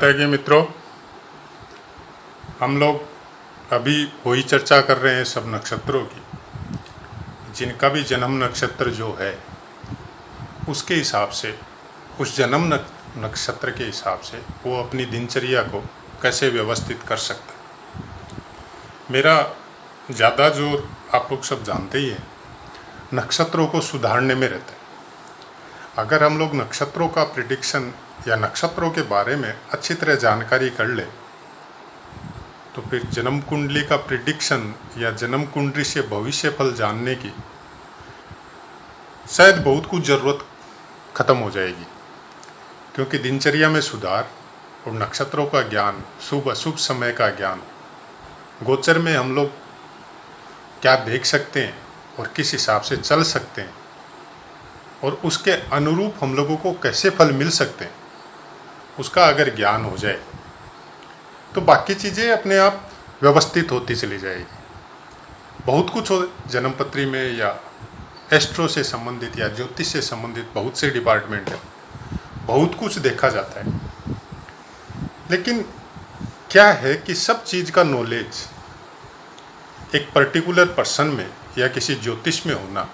बात है कि मित्रों, हम लोग अभी वही चर्चा कर रहे हैं सब नक्षत्रों की, जिनका भी जन्म नक्षत्र जो है उसके हिसाब से, उस जन्म नक्षत्र के हिसाब से वो अपनी दिनचर्या को कैसे व्यवस्थित कर सकता है। मेरा ज़्यादा जोर आप लोग सब जानते ही हैं, नक्षत्रों को सुधारने में रहता है। अगर हम लोग नक्षत्रों का प्रिडिक्शन या नक्षत्रों के बारे में अच्छी तरह जानकारी कर ले तो फिर जन्म कुंडली का प्रिडिक्शन या जन्म कुंडली से भविष्य फल जानने की शायद बहुत कुछ ज़रूरत ख़त्म हो जाएगी, क्योंकि दिनचर्या में सुधार और नक्षत्रों का ज्ञान, शुभ अशुभ समय का ज्ञान, गोचर में हम लोग क्या देख सकते हैं और किस हिसाब से चल सकते हैं और उसके अनुरूप हम लोगों को कैसे फल मिल सकते हैं, उसका अगर ज्ञान हो जाए तो बाकी चीज़ें अपने आप व्यवस्थित होती चली जाएगी। बहुत कुछ हो जन्मपत्री में या एस्ट्रो से संबंधित या ज्योतिष से संबंधित बहुत से डिपार्टमेंट है, बहुत कुछ देखा जाता है। लेकिन क्या है कि सब चीज़ का नॉलेज एक पर्टिकुलर पर्सन में या किसी ज्योतिष में होना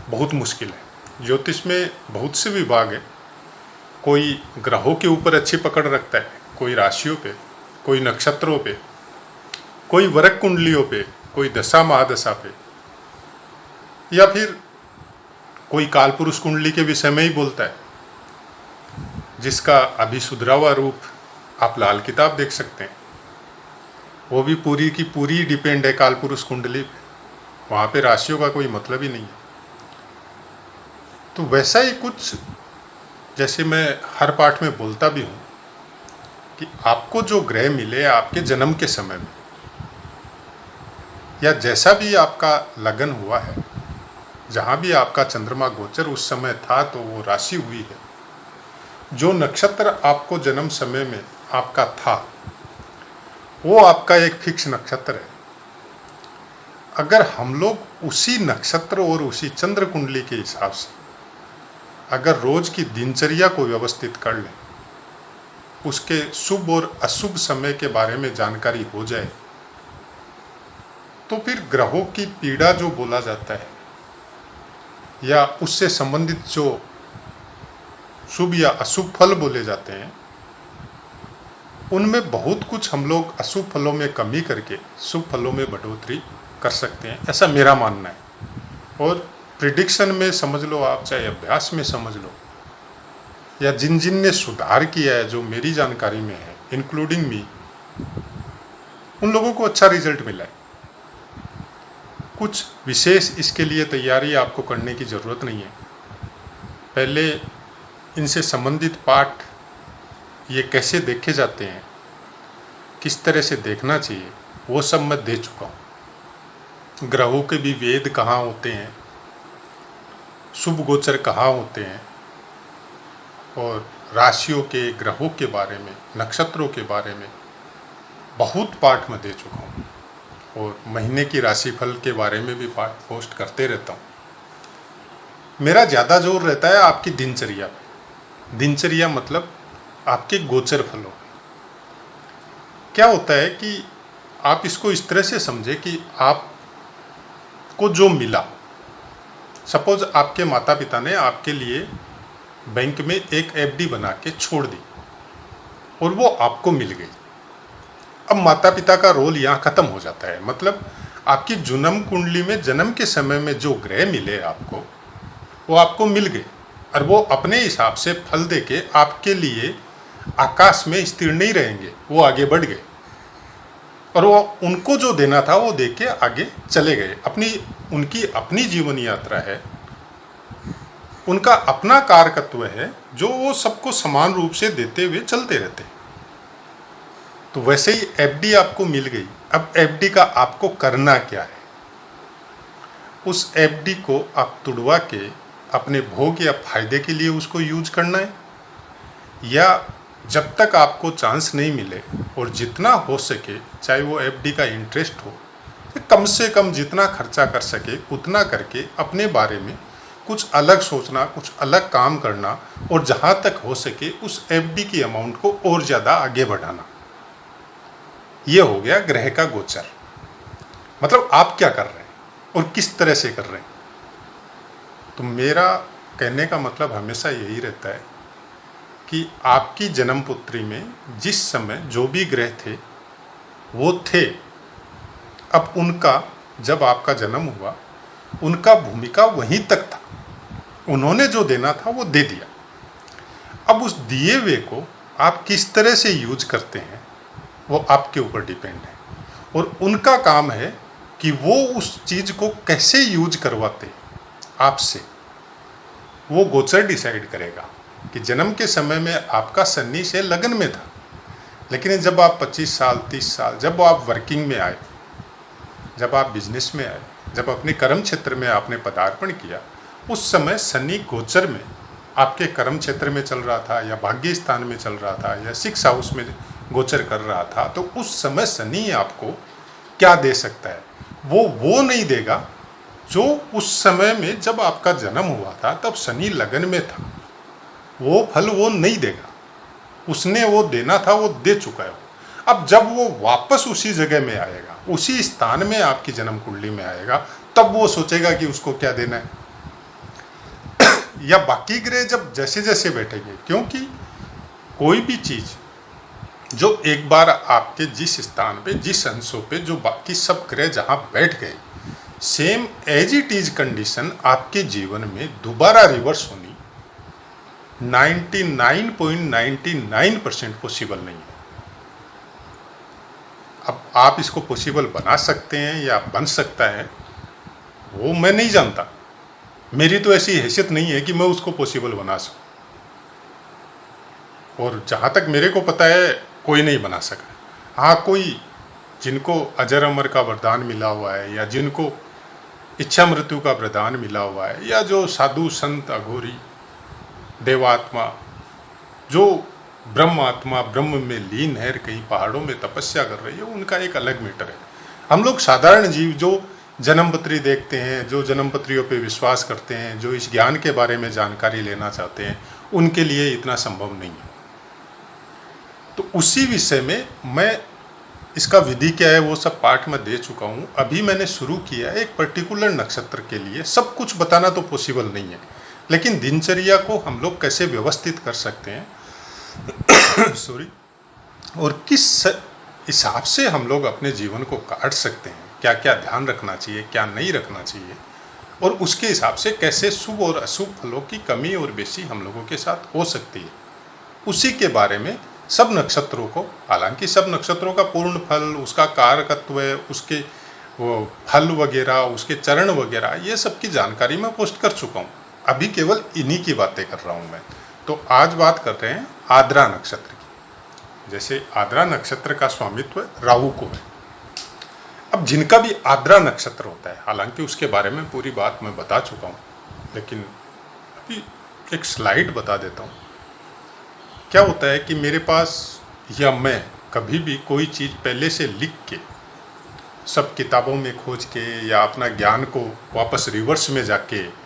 बहुत मुश्किल है। ज्योतिष में बहुत से विभाग है, कोई ग्रहों के ऊपर अच्छी पकड़ रखता है, कोई राशियों पे, कोई नक्षत्रों पे, कोई वरक कुंडलियों पे, कोई दशा महादशा पे, या फिर कोई कालपुरुष कुंडली के विषय में ही बोलता है, जिसका अभी सुधरा हुआ रूप आप लाल किताब देख सकते हैं। वो भी पूरी की पूरी डिपेंड है कालपुरुष कुंडली पे, वहाँ पे राशियों का कोई मतलब ही नहीं है। तो वैसा ही कुछ, जैसे मैं हर पाठ में बोलता भी हूँ कि आपको जो ग्रह मिले आपके जन्म के समय में, या जैसा भी आपका लगन हुआ है, जहाँ भी आपका चंद्रमा गोचर उस समय था तो वो राशि हुई है, जो नक्षत्र आपको जन्म समय में आपका था वो आपका एक फिक्स नक्षत्र है। अगर हम लोग उसी नक्षत्र और उसी चंद्र कुंडली के हिसाब से अगर रोज की दिनचर्या को व्यवस्थित कर लें, उसके शुभ और अशुभ समय के बारे में जानकारी हो जाए, तो फिर ग्रहों की पीड़ा जो बोला जाता है या उससे संबंधित जो शुभ या अशुभ फल बोले जाते हैं, उनमें बहुत कुछ हम लोग अशुभ फलों में कमी करके शुभ फलों में बढ़ोतरी कर सकते हैं, ऐसा मेरा मानना है। और प्रिडिक्शन में समझ लो आप, चाहे अभ्यास में समझ लो, या जिन जिन ने सुधार किया है जो मेरी जानकारी में है, इंक्लूडिंग मी, उन लोगों को अच्छा रिजल्ट मिला है। कुछ विशेष इसके लिए तैयारी आपको करने की ज़रूरत नहीं है। पहले इनसे संबंधित पाठ ये कैसे देखे जाते हैं, किस तरह से देखना चाहिए, वो सब मैं दे चुका हूँ। ग्रहों के भी वेद कहाँ होते हैं, शुभ गोचर कहाँ होते हैं, और राशियों के, ग्रहों के बारे में, नक्षत्रों के बारे में बहुत पाठ मैं दे चुका हूँ। और महीने की राशिफल के बारे में भी पाठ पोस्ट करते रहता हूँ। मेरा ज़्यादा जोर रहता है आपकी दिनचर्या पे। दिनचर्या मतलब आपके गोचर फलों। क्या होता है कि आप इसको इस तरह से समझे कि आपको जो मिला, सपोज आपके माता पिता ने आपके लिए बैंक में एक एफडी बना के छोड़ दी और वो आपको मिल गई। अब माता पिता का रोल यहाँ ख़त्म हो जाता है। मतलब आपकी जन्म कुंडली में जन्म के समय में जो ग्रह मिले आपको, वो आपको मिल गए और वो अपने हिसाब से फल दे के आपके लिए आकाश में स्थिर नहीं रहेंगे, वो आगे बढ़ गए और वो उनको जो देना था वो दे के आगे चले गए। उनकी अपनी जीवन यात्रा है, उनका अपना कारकत्व है, जो वो सबको समान रूप से देते हुए चलते रहते हैं। तो वैसे ही एफडी आपको मिल गई। अब एफडी का आपको करना क्या है? उस एफडी को आप तुड़वा के अपने भोग या फायदे के लिए उसको यूज करना है, या जब तक आपको चांस नहीं मिले और जितना हो सके, चाहे वो एफडी का इंटरेस्ट हो, तो कम से कम जितना खर्चा कर सके उतना करके अपने बारे में कुछ अलग सोचना, कुछ अलग काम करना और जहाँ तक हो सके उस एफडी की अमाउंट को और ज़्यादा आगे बढ़ाना। ये हो गया ग्रह का गोचर। मतलब आप क्या कर रहे हैं और किस तरह से कर रहे हैं। तो मेरा कहने का मतलब हमेशा यही रहता है कि आपकी जन्मपुत्री में जिस समय जो भी ग्रह थे वो थे। अब उनका जब आपका जन्म हुआ उनका भूमिका वहीं तक था, उन्होंने जो देना था वो दे दिया। अब उस दिए हुए को आप किस तरह से यूज करते हैं वो आपके ऊपर डिपेंड है, और उनका काम है कि वो उस चीज़ को कैसे यूज करवाते आपसे, वो गोचर डिसाइड करेगा। कि जन्म के समय में आपका शनि से लगन में था, लेकिन जब आप 25 साल 30 साल जब आप वर्किंग में आए, जब आप बिजनेस में आए, जब अपने कर्म क्षेत्र में आपने पदार्पण किया, उस समय शनि गोचर में आपके कर्म क्षेत्र में चल रहा था या भाग्य स्थान में चल रहा था या 6 हाउस में गोचर कर रहा था। तो उस समय शनि आपको क्या दे सकता है, वो नहीं देगा जो उस समय में जब आपका जन्म हुआ था तब शनि लगन में था। वो फल वो नहीं देगा, उसने वो देना था वो दे चुका है। अब जब वो वापस उसी जगह में आएगा, उसी स्थान में आपकी जन्म कुंडली में आएगा, तब वो सोचेगा कि उसको क्या देना है। या बाकी ग्रह जब जैसे जैसे बैठेंगे, क्योंकि कोई भी चीज जो एक बार आपके जिस स्थान पे जिस अंशों पे जो बाकी सब ग्रह जहां बैठ गए, same as it is condition आपके जीवन में दोबारा रिवर्स होनी 99.99% पॉसिबल नहीं है। अब आप इसको पॉसिबल बना सकते हैं या बन सकता है वो मैं नहीं जानता, मेरी तो ऐसी हैसियत नहीं है कि मैं उसको पॉसिबल बना सकूं, और जहाँ तक मेरे को पता है कोई नहीं बना सका। हाँ, कोई जिनको अजर अमर का वरदान मिला हुआ है, या जिनको इच्छा मृत्यु का वरदान मिला हुआ है, या जो साधु संत अघोरी देवात्मा जो ब्रह्म आत्मा ब्रह्म में लीन है, कहीं पहाड़ों में तपस्या कर रही है, उनका एक अलग मैटर है। हम लोग साधारण जीव जो जन्मपत्री देखते हैं, जो जन्मपत्रियों पे विश्वास करते हैं, जो इस ज्ञान के बारे में जानकारी लेना चाहते हैं, उनके लिए इतना संभव नहीं है। तो उसी विषय में मैं इसका विधि क्या है वो सब पाठ में दे चुका हूँ। अभी मैंने शुरू किया है एक पर्टिकुलर नक्षत्र के लिए। सब कुछ बताना तो पॉसिबल नहीं है, लेकिन दिनचर्या को हम लोग कैसे व्यवस्थित कर सकते हैं सॉरी, और किस हिसाब से हम लोग अपने जीवन को काट सकते हैं, क्या क्या ध्यान रखना चाहिए, क्या नहीं रखना चाहिए, और उसके हिसाब से कैसे शुभ और अशुभ फलों की कमी और बेसी हम लोगों के साथ हो सकती है, उसी के बारे में सब नक्षत्रों को, हालांकि सब नक्षत्रों का पूर्ण फल, उसका कारकत्व, उसके वो फल वगैरह, उसके चरण वगैरह, ये सब की जानकारी मैं पोस्ट कर चुका हूँ। अभी केवल इन्हीं की बातें कर रहा हूँ मैं। तो आज बात कर रहे हैं आद्रा नक्षत्र की। जैसे आद्रा नक्षत्र का स्वामित्व राहु को है। अब जिनका भी आद्रा नक्षत्र होता है, हालांकि उसके बारे में पूरी बात मैं बता चुका हूँ, लेकिन अभी एक स्लाइड बता देता हूँ। क्या होता है कि मेरे पास या मैं कभी भी कोई चीज़ पहले से लिख के, सब किताबों में खोज के, या अपना ज्ञान को वापस रिवर्स में जाके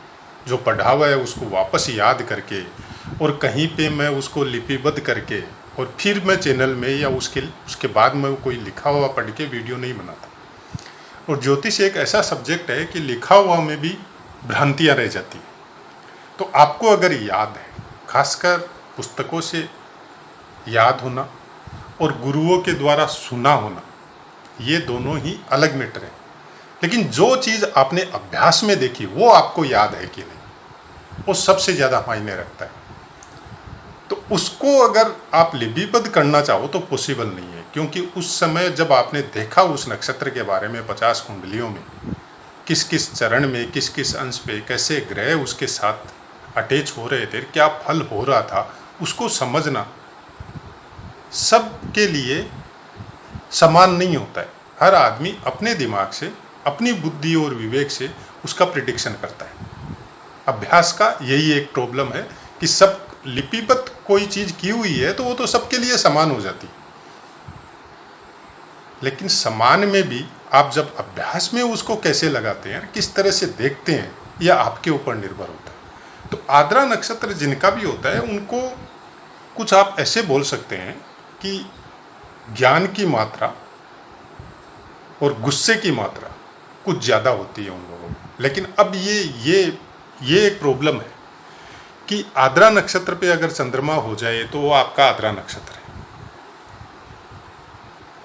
जो पढ़ा हुआ है उसको वापस याद करके, और कहीं पे मैं उसको लिपिबद्ध करके, और फिर मैं चैनल में या उसके बाद मैं कोई लिखा हुआ पढ़ के वीडियो नहीं बनाता। और ज्योतिष एक ऐसा सब्जेक्ट है कि लिखा हुआ में भी भ्रांतियाँ रह जाती हैं। तो आपको अगर याद है, खासकर पुस्तकों से याद होना और गुरुओं के द्वारा सुना होना, ये दोनों ही अलग मैटर है। लेकिन जो चीज़ आपने अभ्यास में देखी वो आपको याद है कि नहीं, वो सबसे ज़्यादा मायने रखता है। तो उसको अगर आप लिपिबद्ध करना चाहो तो पॉसिबल नहीं है, क्योंकि उस समय जब आपने देखा उस नक्षत्र के बारे में 50 कुंडलियों में किस किस चरण में, किस किस अंश पे कैसे ग्रह उसके साथ अटैच हो रहे थे, क्या फल हो रहा था, उसको समझना सबके लिए समान नहीं होता है। हर आदमी अपने दिमाग से, अपनी बुद्धि और विवेक से उसका प्रिडिक्शन करता है। अभ्यास का यही एक प्रॉब्लम है कि सब लिपिबद्ध कोई चीज़ की हुई है तो वो तो सबके लिए समान हो जाती है, लेकिन समान में भी आप जब अभ्यास में उसको कैसे लगाते हैं, किस तरह से देखते हैं, यह आपके ऊपर निर्भर होता है। तो आद्रा नक्षत्र जिनका भी होता है उनको कुछ आप ऐसे बोल सकते हैं कि ज्ञान की मात्रा और गुस्से की मात्रा कुछ ज़्यादा होती है उन लोगों में। लेकिन अब ये एक प्रॉब्लम है कि आद्रा नक्षत्र पे अगर चंद्रमा हो जाए तो वो आपका आद्रा नक्षत्र है,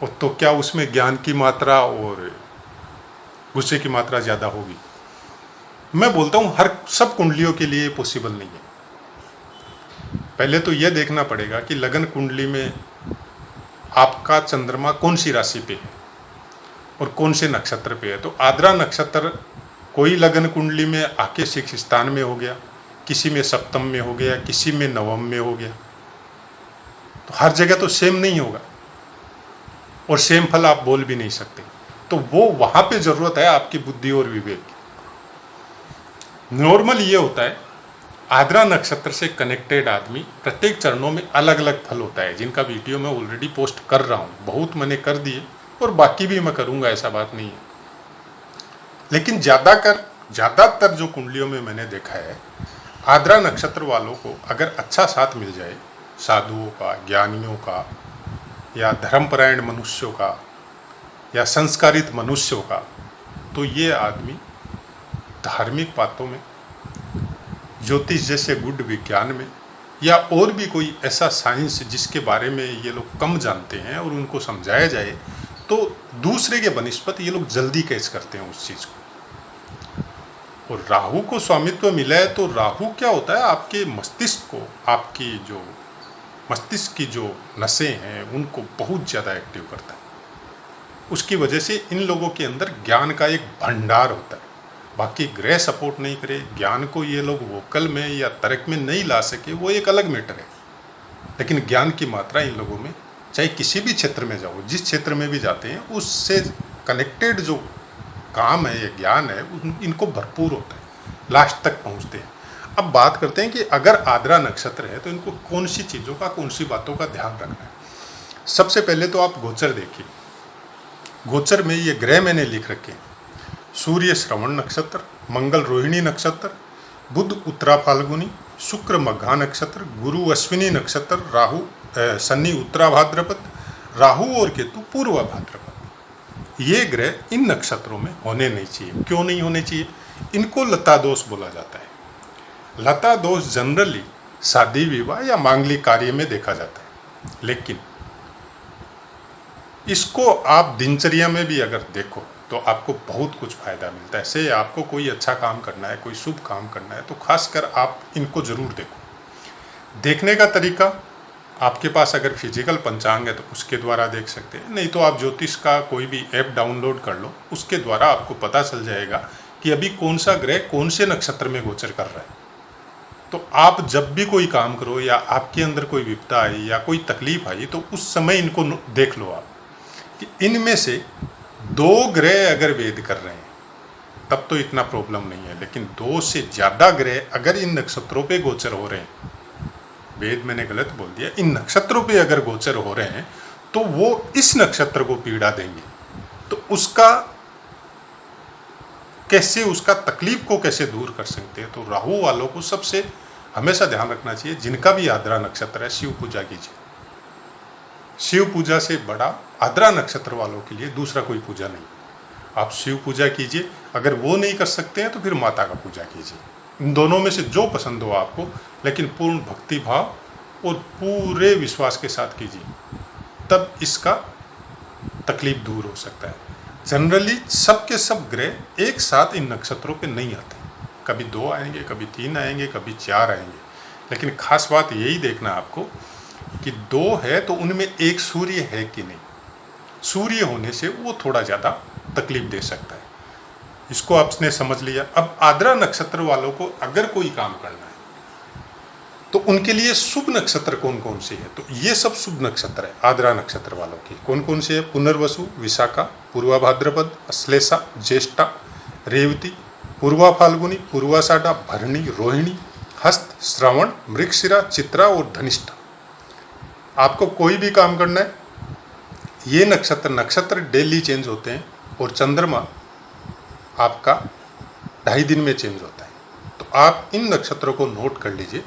और तो क्या उसमें ज्ञान की मात्रा और गुस्से की मात्रा ज़्यादा होगी? मैं बोलता हूँ हर सब कुंडलियों के लिए पॉसिबल नहीं है। पहले तो यह देखना पड़ेगा कि लगन कुंडली में आपका चंद्रमा कौन सी राशि पे है और कौन से नक्षत्र पे है। तो आद्रा नक्षत्र कोई लगन कुंडली में आके 6 स्थान में हो गया, किसी में सप्तम में हो गया, किसी में नवम में हो गया, तो हर जगह तो सेम नहीं होगा और सेम फल आप बोल भी नहीं सकते। तो वो वहाँ पे ज़रूरत है आपकी बुद्धि और विवेक की। नॉर्मल ये होता है आद्रा नक्षत्र से कनेक्टेड आदमी प्रत्येक चरणों में अलग अलग फल होता है, जिनका वीडियो मैं ऑलरेडी पोस्ट कर रहा हूँ, बहुत मैंने कर दिए और बाकी भी मैं करूँगा, ऐसा बात नहीं है। लेकिन ज़्यादातर जो कुंडलियों में मैंने देखा है, आद्रा नक्षत्र वालों को अगर अच्छा साथ मिल जाए साधुओं का, ज्ञानियों का, या धर्मपरायण मनुष्यों का, या संस्कारित मनुष्यों का, तो ये आदमी धार्मिक बातों में, ज्योतिष जैसे गुड विज्ञान में, या और भी कोई ऐसा साइंस जिसके बारे में ये लोग कम जानते हैं और उनको समझाया जाए तो दूसरे के बनिस्पत ये लोग जल्दी कैच करते हैं उस चीज़ को। और राहु को स्वामित्व मिला है तो राहु क्या होता है, आपके मस्तिष्क को, आपकी जो मस्तिष्क की जो नसें हैं उनको बहुत ज़्यादा एक्टिव करता है। उसकी वजह से इन लोगों के अंदर ज्ञान का एक भंडार होता है। बाकी ग्रह सपोर्ट नहीं करे, ज्ञान को ये लोग वोकल में या तर्क में नहीं ला सके, वो एक अलग मैटर है। लेकिन ज्ञान की मात्रा इन लोगों में, चाहे किसी भी क्षेत्र में जाओ, जिस क्षेत्र में भी जाते हैं, उससे कनेक्टेड जो काम है या ज्ञान है इनको भरपूर होता है, लास्ट तक पहुंचते हैं। अब बात करते हैं कि अगर आद्रा नक्षत्र है तो इनको कौन सी चीज़ों का, कौन सी बातों का ध्यान रखना है। सबसे पहले तो आप गोचर देखिए। गोचर में ये ग्रह मैंने लिख रखे हैं। सूर्य श्रवण नक्षत्र, मंगल रोहिणी नक्षत्र, बुध उत्तरा फाल्गुनी, शुक्र मघा नक्षत्र, गुरु अश्विनी नक्षत्र, राहु शनि उत्तरा भाद्रपद, राहु और केतु पूर्व भाद्रपद। ये ग्रह इन नक्षत्रों में होने नहीं चाहिए। क्यों नहीं होने चाहिए? इनको लता दोष बोला जाता है। लता दोष जनरली शादी विवाह या मांगलिक कार्य में देखा जाता है, लेकिन इसको आप दिनचर्या में भी अगर देखो तो आपको बहुत कुछ फायदा मिलता है। से आपको कोई अच्छा काम करना है, कोई शुभ काम करना है, तो खासकर आप इनको जरूर देखो। देखने का तरीका, आपके पास अगर फिजिकल पंचांग है तो उसके द्वारा देख सकते हैं, नहीं तो आप ज्योतिष का कोई भी ऐप डाउनलोड कर लो, उसके द्वारा आपको पता चल जाएगा कि अभी कौन सा ग्रह कौन से नक्षत्र में गोचर कर रहा है। तो आप जब भी कोई काम करो या आपके अंदर कोई विपदा आई या कोई तकलीफ आई, तो उस समय इनको देख लो आप कि इनमें से 2 ग्रह अगर वेद कर रहे हैं तब तो इतना प्रॉब्लम नहीं है, लेकिन 2 से ज़्यादा ग्रह अगर इन नक्षत्रों पे गोचर हो रहे हैं, वेद मैंने गलत बोल दिया, इन नक्षत्रों पे अगर गोचर हो रहे हैं तो वो इस नक्षत्र को पीड़ा देंगे। तो उसका कैसे, उसका तकलीफ को कैसे दूर कर सकते हैं? तो राहु वालों को सबसे हमेशा ध्यान रखना चाहिए, जिनका भी आद्रा नक्षत्र है, शिव पूजा कीजिए। शिव पूजा से बड़ा आद्रा नक्षत्र वालों के लिए दूसरा कोई पूजा नहीं। आप शिव पूजा कीजिए, अगर वो नहीं कर सकते हैं तो फिर माता का पूजा कीजिए। इन दोनों में से जो पसंद हो आपको, लेकिन पूर्ण भक्ति भाव और पूरे विश्वास के साथ कीजिए, तब इसका तकलीफ दूर हो सकता है। जनरली सब के सब ग्रह एक साथ इन नक्षत्रों पे नहीं आते, कभी 2 आएंगे, कभी 3 आएंगे, कभी 4 आएंगे। लेकिन खास बात यही देखना आपको कि 2 है तो उनमें एक सूर्य है कि नहीं। सूर्य होने से वो थोड़ा ज़्यादा तकलीफ दे सकता है। इसको आपने समझ लिया। अब आद्रा नक्षत्र वालों को अगर कोई काम करना है तो उनके लिए शुभ नक्षत्र कौन कौन से है? तो ये सब शुभ नक्षत्र है आद्रा नक्षत्र वालों के। कौन कौन से है? पुनर्वसु, विशाखा, पूर्वा भाद्रपद, अश्लेषा, ज्येष्ठा, रेवती, पूर्वा फाल्गुनी, पूर्वाषाढ़ा, भरणी, रोहिणी, हस्त, श्रवण, मृगशिरा, चित्रा और धनिष्ठा। आपको कोई भी काम करना है, ये नक्षत्र डेली चेंज होते हैं और चंद्रमा आपका 2.5 दिन में चेंज होता है। तो आप इन नक्षत्रों को नोट कर लीजिए।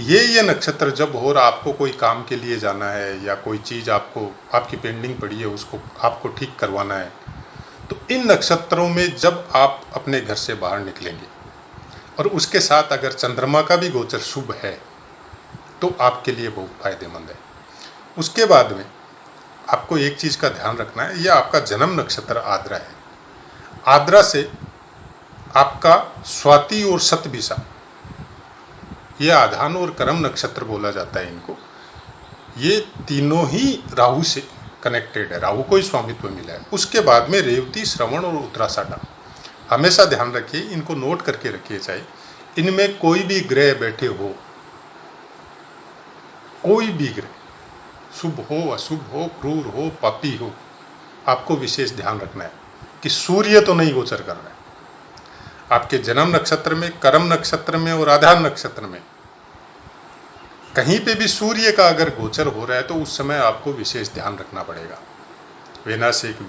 ये नक्षत्र जब हो और आपको कोई काम के लिए जाना है या कोई चीज़ आपको आपकी पेंडिंग पड़ी है उसको आपको ठीक करवाना है, तो इन नक्षत्रों में जब आप अपने घर से बाहर निकलेंगे और उसके साथ अगर चंद्रमा का भी गोचर शुभ है तो आपके लिए बहुत फायदेमंद है। उसके बाद में आपको एक चीज़ का ध्यान रखना है, यह आपका जन्म नक्षत्र आद्रा है। आद्रा से आपका स्वाति और शतभिषा, ये आधान और करम नक्षत्र बोला जाता है इनको, ये तीनों ही राहु से कनेक्टेड है, राहु को ही स्वामित्व मिला है। उसके बाद में रेवती, श्रवण और उत्तराषाढ़, हमेशा ध्यान रखिए, इनको नोट करके रखिए। चाहे इनमें कोई भी ग्रह बैठे हो, कोई भी ग्रह शुभ हो, अशुभ हो, क्रूर हो, पापी हो, आपको विशेष ध्यान रखना है कि सूर्य तो नहीं गोचर कर रहा है आपके जन्म नक्षत्र में, करम नक्षत्र में और आधान नक्षत्र में। कहीं पे भी सूर्य का अगर गोचर हो रहा है तो उस समय आपको विशेष ध्यान रखना पड़ेगा। वैनाशिक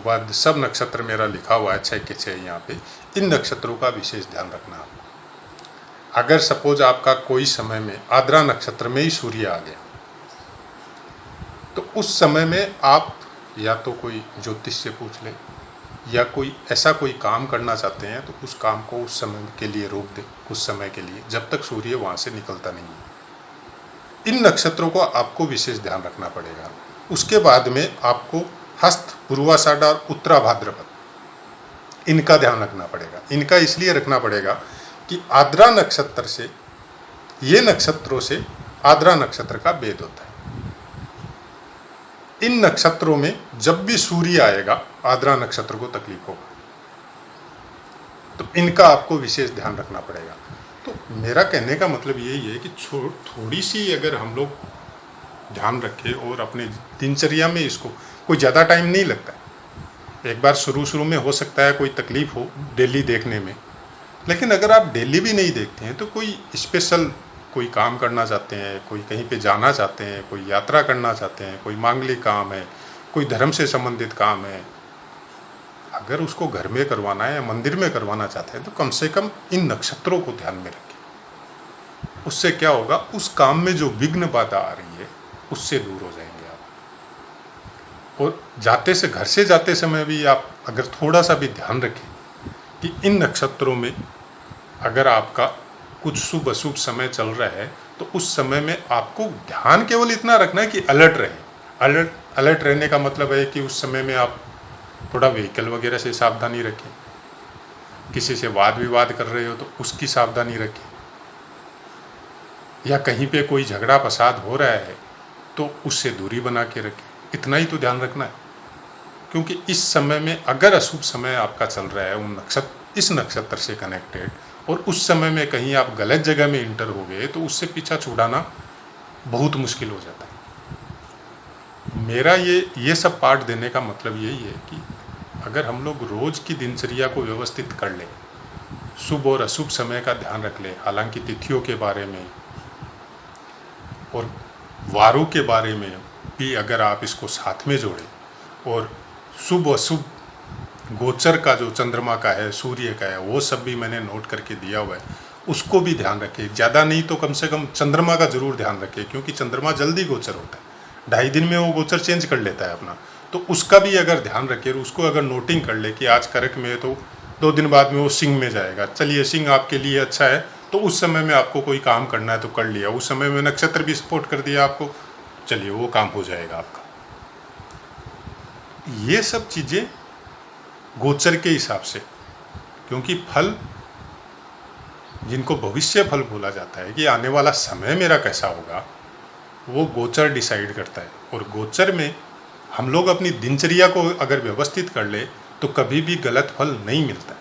बाद सब नक्षत्र मेरा लिखा हुआ है 6 के 6 यहाँ पे, इन नक्षत्रों का विशेष ध्यान रखना आपको। अगर सपोज आपका कोई समय में आद्रा नक्षत्र में ही सूर्य आ गया तो उस समय में आप या तो कोई ज्योतिष से पूछ लें या कोई ऐसा कोई काम करना चाहते हैं तो उस काम को उस समय के लिए रोक दें, कुछ समय के लिए, जब तक सूर्य वहाँ से निकलता नहीं है। इन नक्षत्रों को आपको विशेष ध्यान रखना पड़ेगा। उसके बाद में आपको हस्त, पूर्वाषाढ़ और उत्तरा भाद्रपद, इनका ध्यान रखना पड़ेगा। इनका इसलिए रखना पड़ेगा कि आद्रा नक्षत्र से, ये नक्षत्रों से आद्रा नक्षत्र का भेद होता है। इन नक्षत्रों में जब भी सूर्य आएगा आद्रा नक्षत्र को तकलीफ होगा, तो इनका आपको विशेष ध्यान रखना पड़ेगा। तो मेरा कहने का मतलब यही है कि थोड़ी सी अगर हम लोग ध्यान रखें और अपने दिनचर्या में इसको, कोई ज़्यादा टाइम नहीं लगता है। एक बार शुरू में हो सकता है कोई तकलीफ हो डेली देखने में, लेकिन अगर आप डेली भी नहीं देखते हैं तो कोई स्पेशल कोई काम करना चाहते हैं, कोई कहीं पे जाना चाहते हैं, कोई यात्रा करना चाहते हैं, कोई मांगलिक काम है, कोई धर्म से संबंधित काम है, अगर उसको घर में करवाना है या मंदिर में करवाना चाहते हैं तो कम से कम इन नक्षत्रों को ध्यान में रखें। उससे क्या होगा, उस काम में जो विघ्न बाधा आ रही है उससे दूर हो जाएंगे आप। और घर से जाते समय भी आप अगर थोड़ा सा भी ध्यान रखें कि इन नक्षत्रों में अगर आपका कुछ शुभ अशुभ समय चल रहा है तो उस समय में आपको ध्यान केवल इतना रखना है कि अलर्ट रहे। अलर्ट रहने का मतलब है कि उस समय में आप थोड़ा व्हीकल वगैरह से सावधानी रखें, किसी से वाद विवाद कर रहे हो तो उसकी सावधानी रखें, या कहीं पे कोई झगड़ा फसाद हो रहा है तो उससे दूरी बना के रखें। इतना ही तो ध्यान रखना है, क्योंकि इस समय में अगर अशुभ समय आपका चल रहा है इस नक्षत्र से कनेक्टेड, और उस समय में कहीं आप गलत जगह में इंटर हो गए तो उससे पीछा छुड़ाना बहुत मुश्किल हो जाता है। मेरा ये सब पाठ देने का मतलब यही है कि अगर हम लोग रोज़ की दिनचर्या को व्यवस्थित कर लें, शुभ और अशुभ समय का ध्यान रख लें, हालांकि तिथियों के बारे में और वारों के बारे में भी अगर आप इसको साथ में जोड़ें, और शुभ अशुभ गोचर का जो चंद्रमा का है, सूर्य का है, वो सब भी मैंने नोट करके दिया हुआ है, उसको भी ध्यान रखें। ज़्यादा नहीं तो कम से कम चंद्रमा का जरूर ध्यान रखें, क्योंकि चंद्रमा जल्दी गोचर होता है, 2.5 दिन में वो गोचर चेंज कर लेता है अपना। तो उसका भी अगर ध्यान रखें और उसको अगर नोटिंग कर ले कि आज कर्क में है तो 2 दिन बाद में वो सिंह में जाएगा, चलिए सिंह आपके लिए अच्छा है, तो उस समय में आपको कोई काम करना है तो कर लिया, उस समय में नक्षत्र भी सपोर्ट कर दिया आपको, चलिए वो काम हो जाएगा आपका। ये सब चीज़ें गोचर के हिसाब से, क्योंकि फल जिनको भविष्य फल बोला जाता है कि आने वाला समय मेरा कैसा होगा, वो गोचर डिसाइड करता है। और गोचर में हम लोग अपनी दिनचर्या को अगर व्यवस्थित कर ले तो कभी भी गलत फल नहीं मिलता।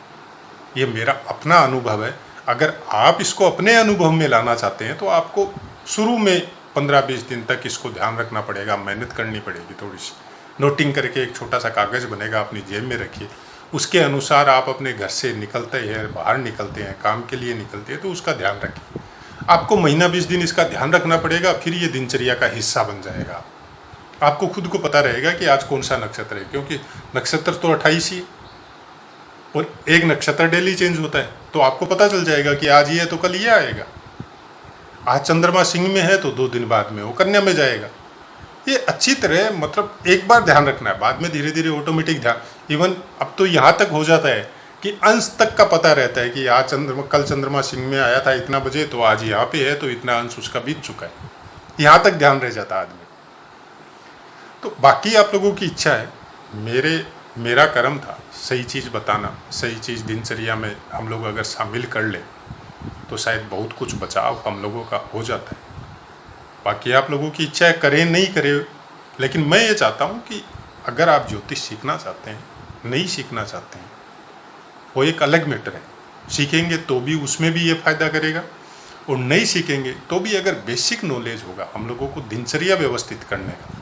ये मेरा अपना अनुभव है। अगर आप इसको अपने अनुभव में लाना चाहते हैं तो आपको शुरू में 15-20 दिन तक इसको ध्यान रखना पड़ेगा, मेहनत करनी पड़ेगी थोड़ी सी। नोटिंग करके एक छोटा सा कागज़ बनेगा, अपनी जेब में रखिए, उसके अनुसार आप अपने घर से निकलते हैं, बाहर निकलते हैं, काम के लिए निकलते हैं, तो उसका ध्यान रखिए। आपको महीना 20 दिन इसका ध्यान रखना पड़ेगा, फिर ये दिनचर्या का हिस्सा बन जाएगा। आपको खुद को पता रहेगा कि आज कौन सा नक्षत्र है, क्योंकि नक्षत्र तो 28 ही, और एक नक्षत्र डेली चेंज होता है, तो आपको पता चल जाएगा कि आज ये है तो कल ये आएगा। आज चंद्रमा सिंह में है तो 2 दिन बाद में वो कन्या में जाएगा। ये अच्छी तरह मतलब एक बार ध्यान रखना है, बाद में धीरे धीरे ऑटोमेटिक ध्यान, इवन अब तो यहाँ तक हो जाता है कि अंश तक का पता रहता है कि आज कल चंद्रमा सिंह में आया था इतना बजे, तो आज यहाँ पे है तो इतना अंश उसका बीत चुका है। यहाँ तक ध्यान रह जाता है आदमी। तो बाकी आप लोगों की इच्छा है। मेरा कर्म था सही चीज़ बताना, सही चीज़ दिनचर्या में हम लोग अगर शामिल कर ले तो शायद बहुत कुछ बचाव हम लोगों का हो जाता है। बाकी आप लोगों की इच्छा है, करें नहीं करें, लेकिन मैं ये चाहता हूँ कि अगर आप ज्योतिष सीखना चाहते हैं, नहीं सीखना चाहते हैं, वो एक अलग मैटर है। सीखेंगे तो भी उसमें भी ये फ़ायदा करेगा, और नहीं सीखेंगे तो भी अगर बेसिक नॉलेज होगा हम लोगों को दिनचर्या व्यवस्थित करने का,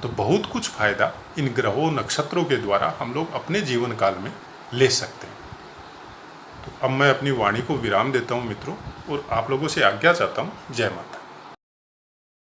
तो बहुत कुछ फ़ायदा इन ग्रहों नक्षत्रों के द्वारा हम लोग अपने जीवन काल में ले सकते हैं। तो अब मैं अपनी वाणी को विराम देता हूँ मित्रों, और आप लोगों से आज्ञा चाहता हूँ। जय माता।